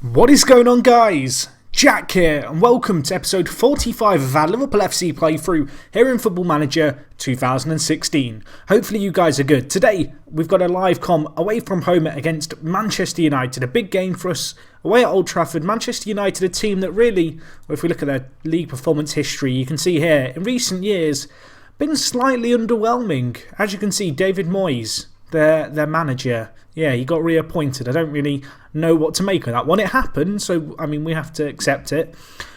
What is going on, guys? Jack here, and welcome to episode 45 of our Liverpool FC playthrough here in Football Manager 2016. Hopefully you guys are good. Today, we've got a live com away from home against Manchester United. A big game for us away at Old Trafford. Manchester United, a team that really, if we look at their league performance history, you can see here, in recent years, been slightly underwhelming. As you can see, David Moyes, their manager, yeah, he got reappointed. I don't really know what to make of that one. It happened, so, I mean, we have to accept it.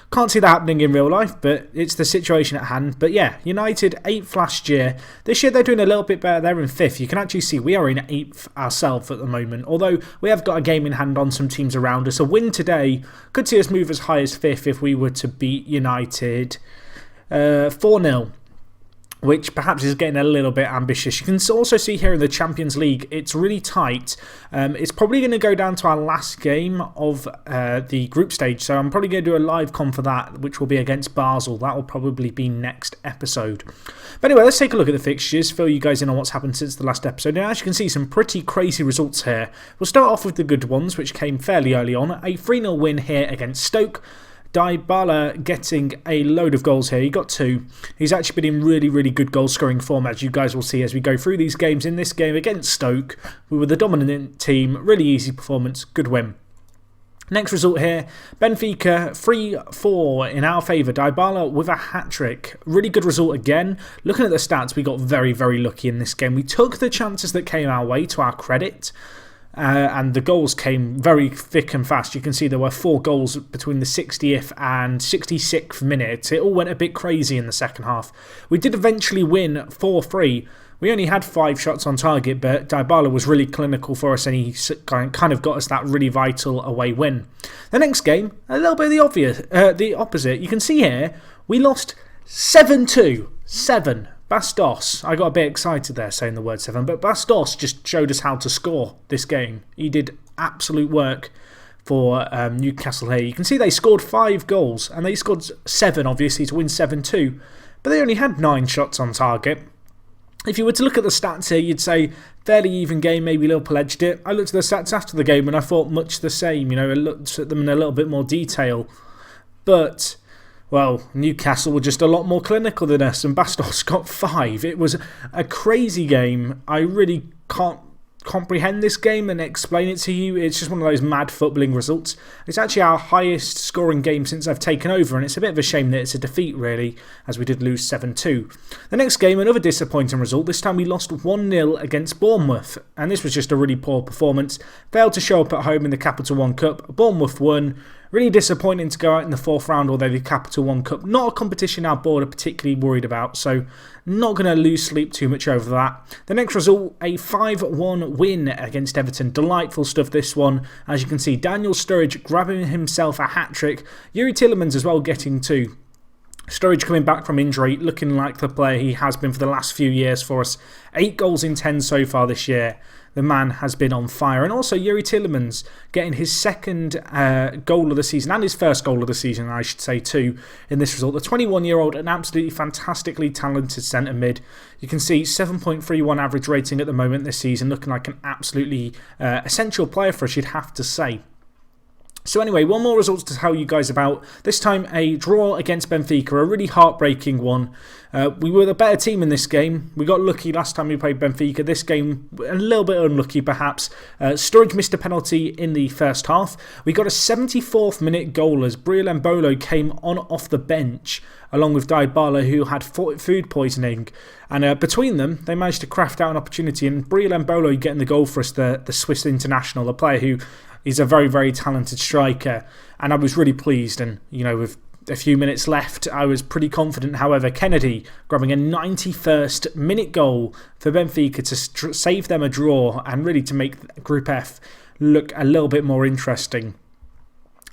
Can't see that happening in real life, but it's the situation at hand. But yeah, United 8th last year. This year they're doing a little bit better. They're in 5th. You can actually see we are in 8th ourselves at the moment. Although we have got a game in hand on some teams around us. A win today could see us move as high as 5th if we were to beat United 4-0. Which perhaps is getting a little bit ambitious. You can also see here in the Champions League, it's really tight. It's probably going to go down to our last game of the group stage. So I'm probably going to do a live com for that, which will be against Basel. That will probably be next episode. But anyway, let's take a look at the fixtures, fill you guys in on what's happened since the last episode. And as you can see, some pretty crazy results here. We'll start off with the good ones, which came fairly early on. A 3-0 win here against Stoke. Dybala getting a load of goals here. He got 2. He's actually been in really, really good goal-scoring form, as you guys will see as we go through these games. In this game against Stoke, we were the dominant team. Really easy performance. Good win. Next result here, Benfica 3-4 in our favour. Dybala with a hat-trick. Really good result again. Looking at the stats, we got very, very lucky in this game. We took the chances that came our way, to our credit. And the goals came very thick and fast. You can see there were 4 goals between the 60th and 66th minute. It all went a bit crazy in the second half. We did eventually win 4-3. We only had 5 shots on target, but Dybala was really clinical for us and he kind of got us that really vital away win. The next game, a little bit of the opposite. You can see here, we lost 7-2. 7. Bastos, I got a bit excited there saying the word 7, but Bastos just showed us how to score this game. He did absolute work for Newcastle here. You can see they scored 5 goals, and they scored 7, obviously, to win 7-2, but they only had 9 shots on target. If you were to look at the stats here, you'd say fairly even game, maybe Liverpool edged it. I looked at the stats after the game, and I thought much the same. You know, I looked at them in a little bit more detail, but well, Newcastle were just a lot more clinical than us, and Bastos got 5. It was a crazy game. I really can't comprehend this game and explain it to you. It's just one of those mad footballing results. It's actually our highest scoring game since I've taken over, and it's a bit of a shame that it's a defeat, really, as we did lose 7-2. The next game, another disappointing result. This time we lost 1-0 against Bournemouth, and this was just a really poor performance. Failed to show up at home in the Capital One Cup. Bournemouth won. Really disappointing to go out in the 4th round, although the Capital One Cup, not a competition our board are particularly worried about, so not going to lose sleep too much over that. The next result, a 5-1 win against Everton. Delightful stuff, this one. As you can see, Daniel Sturridge grabbing himself a hat-trick. Yuri Tielemans as well getting 2. Sturridge coming back from injury, looking like the player he has been for the last few years for us. 8 goals in 10 so far this year. The man has been on fire. And also Yuri Tielemans getting his second goal of the season, and his first goal of the season, I should say, too, in this result. The 21-year-old, an absolutely fantastically talented centre mid. You can see 7.31 average rating at the moment this season, looking like an absolutely essential player for us, you'd have to say. So anyway, one more result to tell you guys about. This time a draw against Benfica, a really heartbreaking one. We were the better team in this game. We got lucky last time we played Benfica. This game, a little bit unlucky perhaps. Sturridge missed a penalty in the first half. We got a 74th minute goal as Brian Mbolo came on off the bench along with Dybala, who had food poisoning. And between them, they managed to craft out an opportunity. And Brian Mbolo getting the goal for us, the Swiss international, a player who is a very, very talented striker, and I was really pleased. And, you know, with a few minutes left, I was pretty confident. However, Kennedy grabbing a 91st minute goal for Benfica to save them a draw and really to make Group F look a little bit more interesting.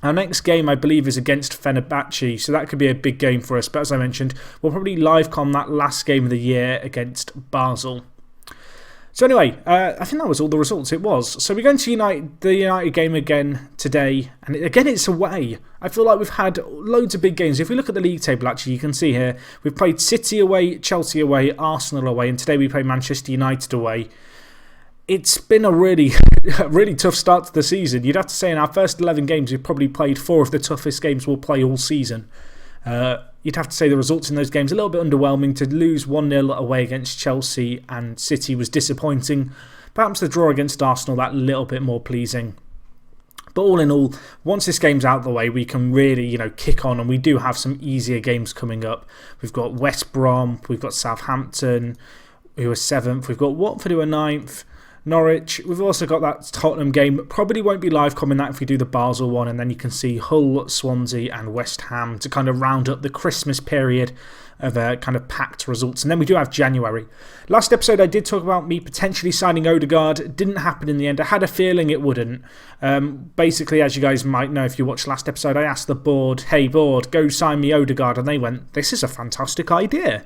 Our next game, I believe, is against Fenerbahce, so that could be a big game for us. But as I mentioned, we'll probably live-com that last game of the year against Basel. So anyway, I think that was all the results. It was. So we're going to the United game again today. And again, it's away. I feel like we've had loads of big games. If we look at the league table, actually, you can see here, we've played City away, Chelsea away, Arsenal away, and today we play Manchester United away. it's been a really, really tough start to the season. You'd have to say in our first 11 games, we've probably played 4 of the toughest games we'll play all season. You'd have to say the results in those games a little bit underwhelming. To lose 1-0 away against Chelsea and City was disappointing. Perhaps the draw against Arsenal, that little bit more pleasing. But all in all, once this game's out of the way, we can really, kick on, and we do have some easier games coming up. We've got West Brom, we've got Southampton, who are 7th, we've got Watford, who are 9th, Norwich. We've also got that Tottenham game. Probably won't be live coming that if we do the Basel one, and then you can see Hull, Swansea and West Ham to kind of round up the Christmas period of kind of packed results. And then we do have January. Last episode I did talk about me potentially signing Odegaard. It didn't happen in the end. I had a feeling it wouldn't. Basically, as you guys might know if you watched last episode, I asked the board, hey board, go sign me Odegaard, and they went, this is a fantastic idea.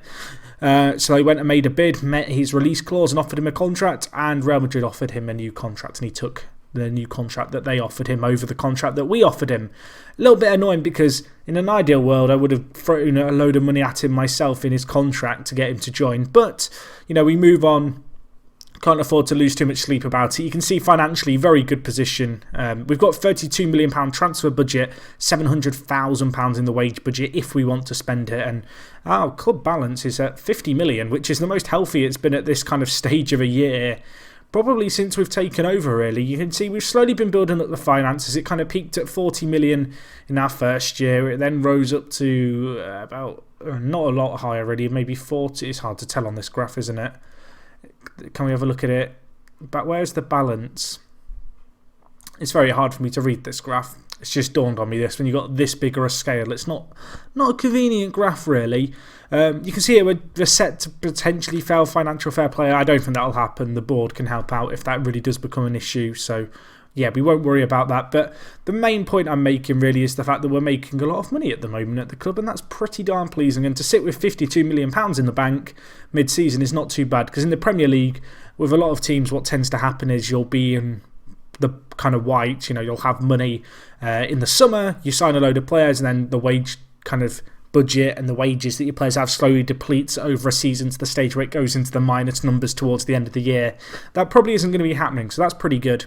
So they went and made a bid, met his release clause and offered him a contract, and Real Madrid offered him a new contract, and he took the new contract that they offered him over the contract that we offered him. A little bit annoying because in an ideal world I would have thrown a load of money at him myself in his contract to get him to join, but we move on. Can't afford to lose too much sleep about it. You can see financially, very good position. We've got £32 million transfer budget, £700,000 in the wage budget if we want to spend it. And our club balance is at 50 million, which is the most healthy it's been at this kind of stage of a year. Probably since we've taken over, really. You can see we've slowly been building up the finances. It kind of peaked at 40 million in our first year. It then rose up to about, not a lot higher, really, maybe 40. It's hard to tell on this graph, isn't it? Can we have a look at it? But where's the balance? It's very hard for me to read this graph. It's just dawned on me this. When you've got this bigger a scale, it's not a convenient graph, really. You can see here we're set to potentially fail financial fair play. I don't think that'll happen. The board can help out if that really does become an issue. So, yeah, we won't worry about that. But the main point I'm making really is the fact that we're making a lot of money at the moment at the club, and that's pretty darn pleasing. And to sit with £52 million in the bank mid-season is not too bad, because in the Premier League, with a lot of teams, what tends to happen is you'll be in the kind of white, you'll have money in the summer, you sign a load of players, and then the wage kind of budget and the wages that your players have slowly depletes over a season to the stage where it goes into the minus numbers towards the end of the year. That probably isn't going to be happening, so that's pretty good.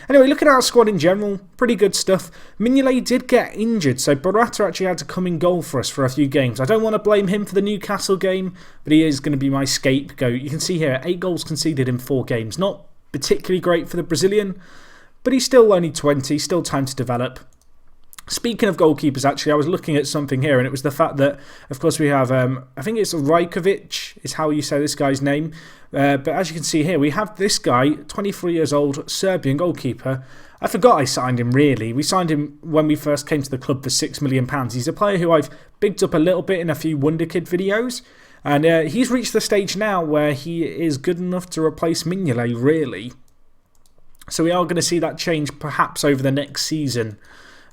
Anyway, looking at our squad in general, pretty good stuff. Mignolet did get injured, so Borata actually had to come in goal for us for a few games. I don't want to blame him for the Newcastle game, but he is going to be my scapegoat. You can see here, 8 goals conceded in 4 games. Not particularly great for the Brazilian, but he's still only 20, still time to develop. Speaking of goalkeepers, actually, I was looking at something here, and it was the fact that, of course, we have, I think it's Rajkovic, is how you say this guy's name. But as you can see here, we have this guy, 23 years old, Serbian goalkeeper. I forgot I signed him, really. We signed him when we first came to the club for £6 million. He's a player who I've bigged up a little bit in a few Wonder Kid videos. And he's reached the stage now where he is good enough to replace Mignolet, really. So we are going to see that change perhaps over the next season,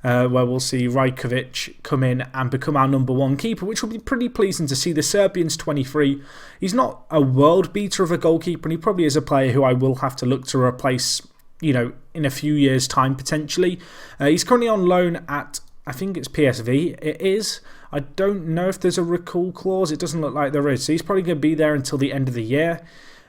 where we'll see Rajkovic come in and become our number 1 keeper, which will be pretty pleasing to see. The Serbian's 23. He's not a world beater of a goalkeeper, and he probably is a player who I will have to look to replace, in a few years' time, potentially. He's currently on loan at, I think it's PSV. It is. I don't know if there's a recall clause. It doesn't look like there is. So he's probably going to be there until the end of the year.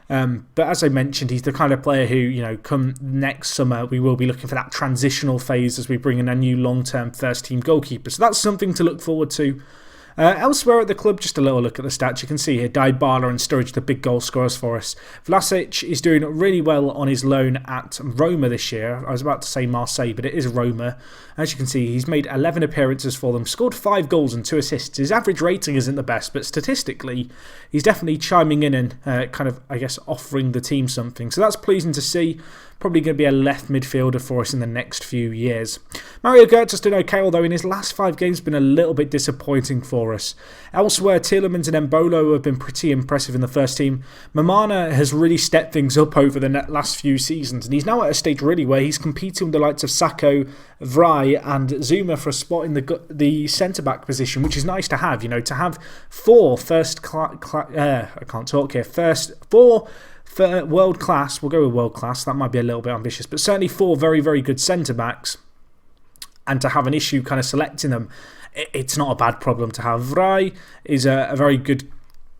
But as I mentioned, he's the kind of player who, come next summer, we will be looking for that transitional phase as we bring in a new long-term first-team goalkeeper. So that's something to look forward to. Elsewhere at the club, just a little look at the stats. You can see here, Dybala and Sturridge, the big goal scorers for us. Vlasic is doing really well on his loan at Roma this year. I was about to say Marseille, but it is Roma. As you can see, he's made 11 appearances for them, scored 5 goals and 2 assists. His average rating isn't the best, but statistically, he's definitely chiming in and kind of, I guess, offering the team something. So that's pleasing to see. Probably going to be a left midfielder for us in the next few years. Mario Götze has done okay, although in his last 5 games been a little bit disappointing for us. Elsewhere, Tielemans and Embolo have been pretty impressive in the first team. Mamana has really stepped things up over the last few seasons, and he's now at a stage really where he's competing with the likes of Sacco, Vrij and Zuma for a spot in the centre-back position, which is nice to have, to have 4 for world class, we'll go with world class, that might be a little bit ambitious, but certainly 4 very, very good centre-backs, and to have an issue kind of selecting them, it's not a bad problem to have. Vrij is a very good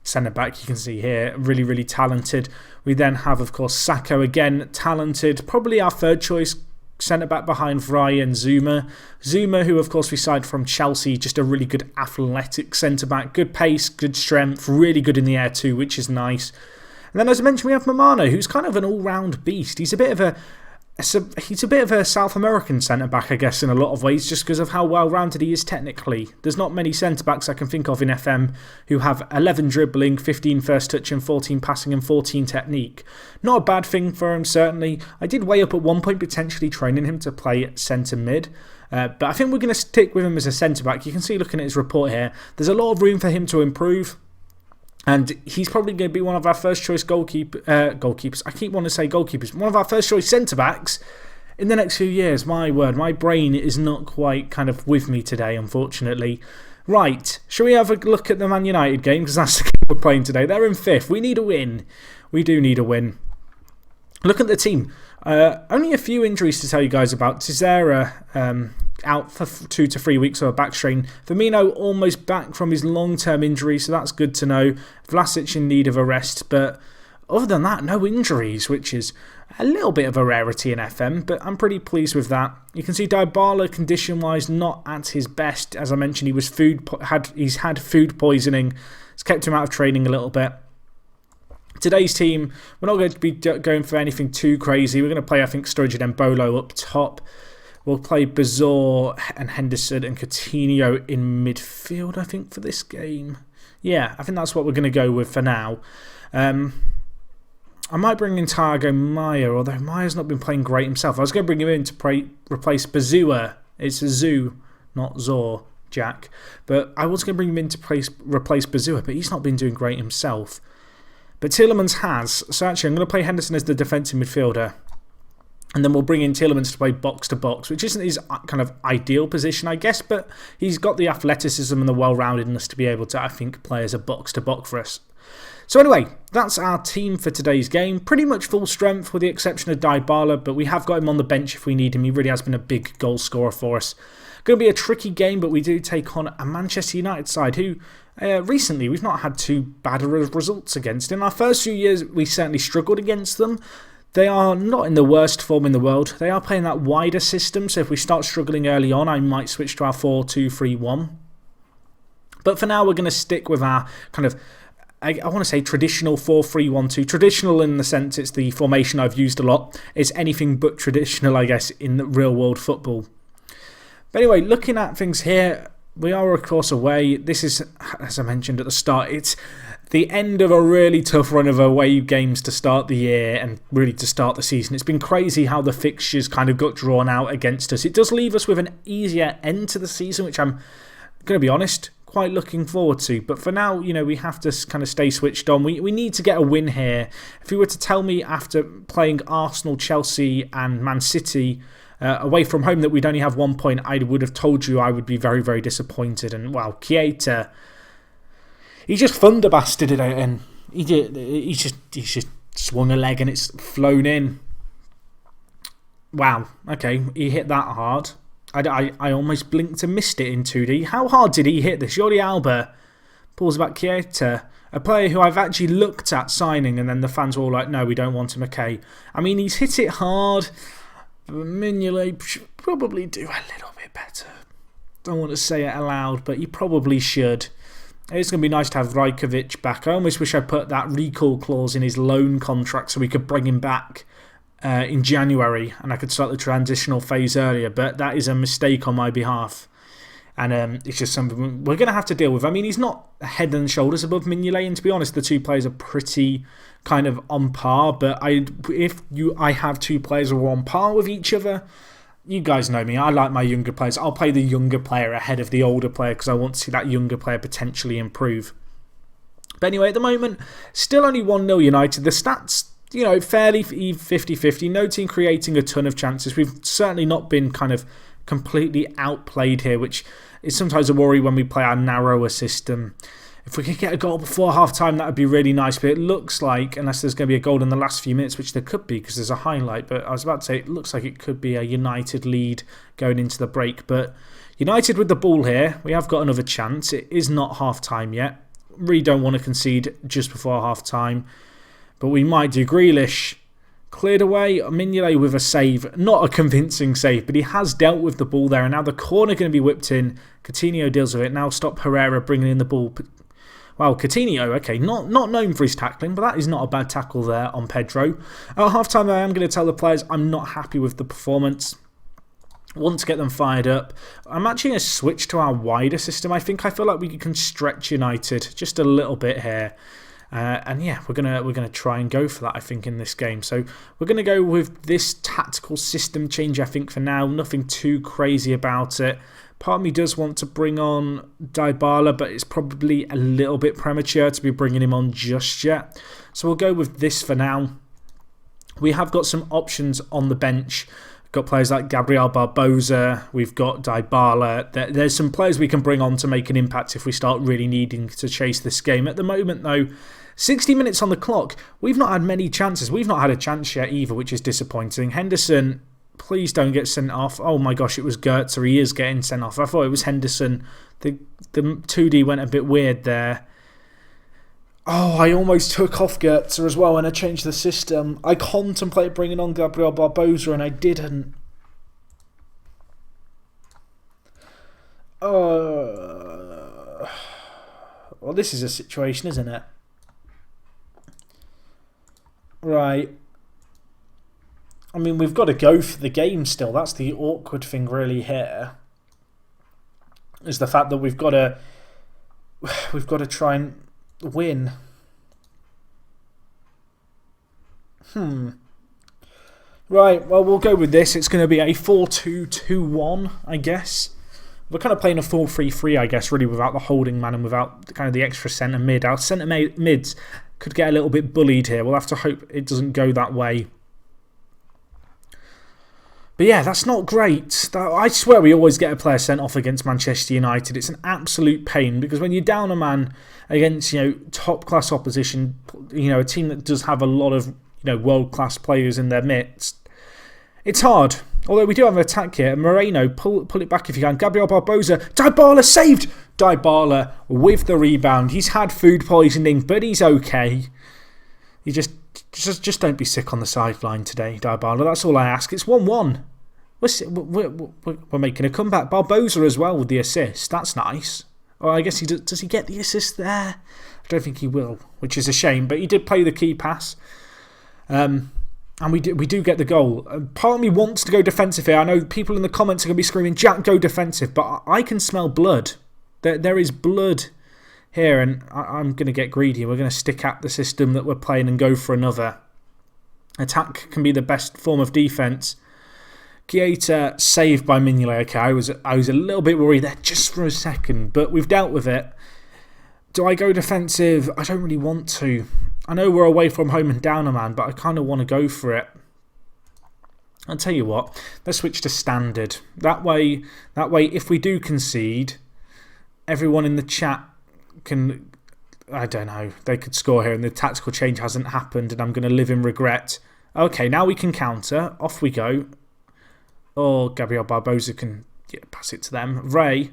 centre-back, you can see here, really, really talented. We then have, of course, Sacco, again, talented, probably our third choice centre-back behind Vrij and Zuma. Zuma, who, of course, we signed from Chelsea, just a really good athletic centre-back, good pace, good strength, really good in the air too, which is nice. And then, as I mentioned, we have Mamano, who's kind of an all-round beast. He's a bit of a South American centre-back, I guess, in a lot of ways, just because of how well-rounded he is technically. There's not many centre-backs I can think of in FM who have 11 dribbling, 15 first touch and 14 passing and 14 technique. Not a bad thing for him, certainly. I did weigh up at one point potentially training him to play centre-mid. But I think we're going to stick with him as a centre-back. You can see, looking at his report here, there's a lot of room for him to improve. And he's probably going to be one of our first choice goalkeepers. I keep wanting to say goalkeepers. One of our first choice centre-backs in the next few years. My word, my brain is not quite kind of with me today, unfortunately. Right, shall we have a look at the Man United game? Because that's the game we're playing today. They're in 5th. We need a win. We do need a win. Look at the team. Only a few injuries to tell you guys about. Tizera out for 2 to 3 weeks of a back strain. Firmino almost back from his long-term injury, so that's good to know. Vlasic in need of a rest, but other than that, no injuries, which is a little bit of a rarity in FM, but I'm pretty pleased with that. You can see Dybala, condition-wise, not at his best. As I mentioned, he's had food poisoning. It's kept him out of training a little bit. Today's team, we're not going to be going for anything too crazy. We're going to play, I think, Sturridge and Embolo up top. We'll play Bazor and Henderson and Coutinho in midfield, I think, for this game. Yeah, I think that's what we're going to go with for now. I might bring in Thiago Maia, although Maia's not been playing great himself. I was going to bring him in to replace Bazua. It's a Zoo, not Zor, Jack. But I was going to bring him in to replace Bazua, but he's not been doing great himself. But Tielemans has. So actually, I'm going to play Henderson as the defensive midfielder. And then we'll bring in Tielemans to play box-to-box, which isn't his kind of ideal position, I guess. But he's got the athleticism and the well-roundedness to be able to, I think, play as a box-to-box for us. So anyway, that's our team for today's game. Pretty much full strength with the exception of Dybala, but we have got him on the bench if we need him. He really has been a big goal scorer for us. Going to be a tricky game, but we do take on a Manchester United side who recently we've not had too bad results against. In our first few years, we certainly struggled against them. They are not in the worst form in the world. They are playing that wider system, so if we start struggling early on, I might switch to our 4-2-3-1. But for now, we're going to stick with our kind of, I want to say traditional 4-3-1-2. Traditional in the sense it's the formation I've used a lot. It's anything but traditional, I guess, in the real world football. But anyway, looking at things here, we are, of course, away. This is, as I mentioned at the start, it's the end of a really tough run of away games to start the year and really to start the season. It's been crazy how the fixtures kind of got drawn out against us. It does leave us with an easier end to the season, which I'm going to be honest, quite looking forward to. But for now, you know, we have to kind of stay switched on. We need to get a win here. If you were to tell me after playing Arsenal, Chelsea and Man City away from home that we'd only have 1 point, I would have told you I would be very, very disappointed. And wow, Keita, he just thunderbasted it out, and he just swung a leg and it's flown in. Wow, okay, he hit that hard. I almost blinked and missed it in 2D. How hard did he hit this? Jordi Alba pulls back Keita, a player who I've actually looked at signing, and then the fans were all like, no, we don't want him, okay. I mean, he's hit it hard, but Mignolet should probably do a little bit better. Don't want to say it aloud, but he probably should. It's going to be nice to have Rajkovic back. I almost wish I put that recall clause in his loan contract so we could bring him back in January and I could start the transitional phase earlier, but that is a mistake on my behalf. And it's just something we're going to have to deal with. I mean, he's not head and shoulders above Mignolet, and to be honest, the two players are pretty kind of on par. But I have two players who are on par with each other. You guys know me, I like my younger players. I'll play the younger player ahead of the older player because I want to see that younger player potentially improve. But anyway, at the moment, still only 1-0 United. The stats, you know, fairly 50-50. No team creating a ton of chances. We've certainly not been kind of completely outplayed here, which is sometimes a worry when we play our narrower system. If we could get a goal before half-time, that would be really nice. But it looks like, unless there's going to be a goal in the last few minutes, which there could be because there's a highlight. But I was about to say, it looks like it could be a United lead going into the break. But United with the ball here, we have got another chance. It is not half-time yet. Really don't want to concede just before half-time. But we might do. Grealish cleared away. Mignolet with a save. Not a convincing save, but he has dealt with the ball there. And now the corner going to be whipped in. Coutinho deals with it. Now stop Herrera bringing in the ball. Well, Coutinho, okay, not known for his tackling, but that is not a bad tackle there on Pedro. At half-time, I am going to tell the players I'm not happy with the performance. Want to get them fired up. I'm actually going to switch to our wider system. I feel like we can stretch United just a little bit here. And yeah, we're gonna try and go for that, I think, in this game. So we're going to go with this tactical system change, I think, for now. Nothing too crazy about it. Part of me does want to bring on Dybala, but it's probably a little bit premature to be bringing him on just yet. So we'll go with this for now. We have got some options on the bench. We've got players like Gabriel Barbosa. We've got Dybala. There's some players we can bring on to make an impact if we start really needing to chase this game. At the moment, though, 60 minutes on the clock. We've not had many chances. We've not had a chance yet either, which is disappointing. Henderson, please don't get sent off. Oh my gosh, it was Goetze. He is getting sent off. I thought it was Henderson. The 2D went a bit weird there. Oh, I almost took off Goetze as well when I changed the system. I contemplated bringing on Gabriel Barbosa and I didn't. Well, this is a situation, isn't it? Right. I mean, we've got to go for the game still. That's the awkward thing really here. Is the fact that we've got to try and win. Right, well, we'll go with this. It's going to be a 4-2-2-1, I guess. We're kind of playing a 4-3-3, I guess, really, without the holding man and without kind of the extra centre mid. Our centre mids could get a little bit bullied here. We'll have to hope it doesn't go that way. But yeah, that's not great. I swear we always get a player sent off against Manchester United. It's an absolute pain because when you're down a man against, top-class opposition, a team that does have a lot of, world-class players in their midst, it's hard. Although we do have an attack here. Moreno, pull it back if you can. Gabriel Barbosa. Dybala saved! Dybala with the rebound. He's had food poisoning, but he's okay. You just don't be sick on the sideline today, Dybala. That's all I ask. It's 1-1. We're making a comeback. Barbosa as well with the assist. That's nice. Or I guess does he get the assist there? I don't think he will, which is a shame. But he did play the key pass. And we do get the goal. Part of me wants to go defensive here. I know people in the comments are going to be screaming, Jack, go defensive. But I can smell blood. There is blood here, and I'm going to get greedy. We're going to stick at the system that we're playing and go for another. Attack can be the best form of defence. Keita saved by Mignolet. Okay, I was a little bit worried there just for a second, but we've dealt with it. Do I go defensive? I don't really want to. I know we're away from home and down a man, but I kind of want to go for it. I'll tell you what, let's switch to standard. That way, if we do concede, everyone in the chat can, I don't know, they could score here and the tactical change hasn't happened and I'm going to live in regret. Okay, now we can counter. Off we go. Or Gabriel Barbosa can pass it to them. Ray,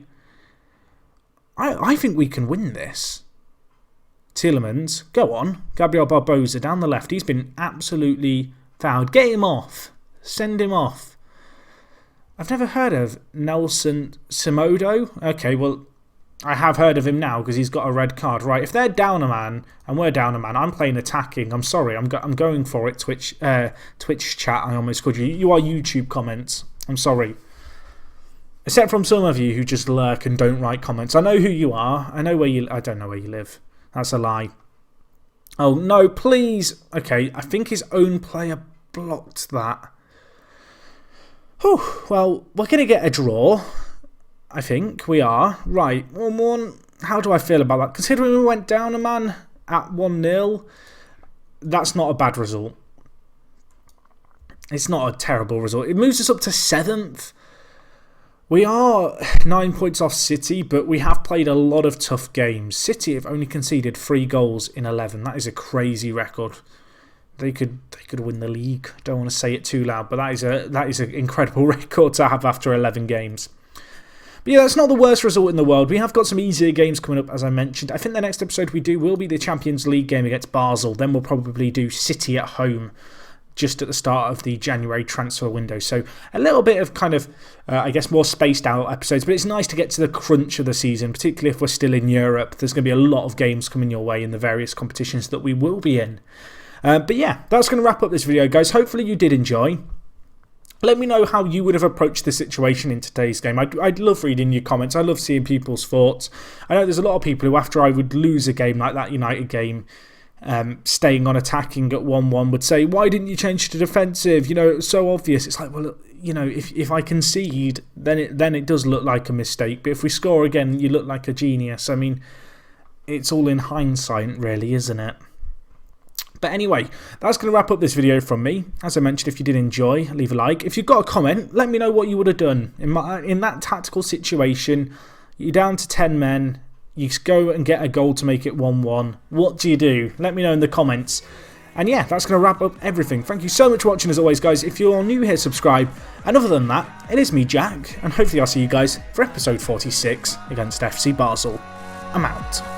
I think we can win this. Tielemans, go on. Gabriel Barbosa down the left. He's been absolutely fouled. Get him off. Send him off. I've never heard of Nelson Semedo. Okay, well, I have heard of him now because he's got a red card. Right, if they're down a man and we're down a man, I'm playing attacking. I'm sorry, I'm going for it. Twitch chat, I almost called you. You are YouTube comments. I'm sorry. Except from some of you who just lurk and don't write comments. I know who you are. I don't know where you live. That's a lie. Oh, no, please. Okay, I think his own player blocked that. Whew, well, we're going to get a draw. I think we are. Right, 1-1. How do I feel about that? Considering we went down a man at 1-0, that's not a bad result. It's not a terrible result. It moves us up to 7th. We are 9 points off City, but we have played a lot of tough games. City have only conceded 3 goals in 11. That is a crazy record. They could win the league. Don't want to say it too loud, but that is an incredible record to have after 11 games. But yeah, that's not the worst result in the world. We have got some easier games coming up, as I mentioned. I think the next episode we do will be the Champions League game against Basel. Then we'll probably do City at home just at the start of the January transfer window. So a little bit of kind of, I guess, more spaced out episodes. But it's nice to get to the crunch of the season, particularly if we're still in Europe. There's going to be a lot of games coming your way in the various competitions that we will be in. But yeah, that's going to wrap up this video, guys. Hopefully you did enjoy. Let me know how you would have approached the situation in today's game. I'd love reading your comments. I love seeing people's thoughts. I know there's a lot of people who, after I would lose a game like that United game, staying on attacking at 1-1 would say, why didn't you change to defensive? You know, it was so obvious. It's like, well, you know, if I concede, then it does look like a mistake. But if we score again, you look like a genius. I mean, it's all in hindsight, really, isn't it? But anyway, that's going to wrap up this video from me. As I mentioned, if you did enjoy, leave a like. If you've got a comment, let me know what you would have done. In that tactical situation, you're down to 10 men. You go and get a goal to make it 1-1. What do you do? Let me know in the comments. And yeah, that's going to wrap up everything. Thank you so much for watching as always, guys. If you're new here, subscribe. And other than that, it is me, Jack. And hopefully I'll see you guys for episode 46 against FC Basel. I'm out.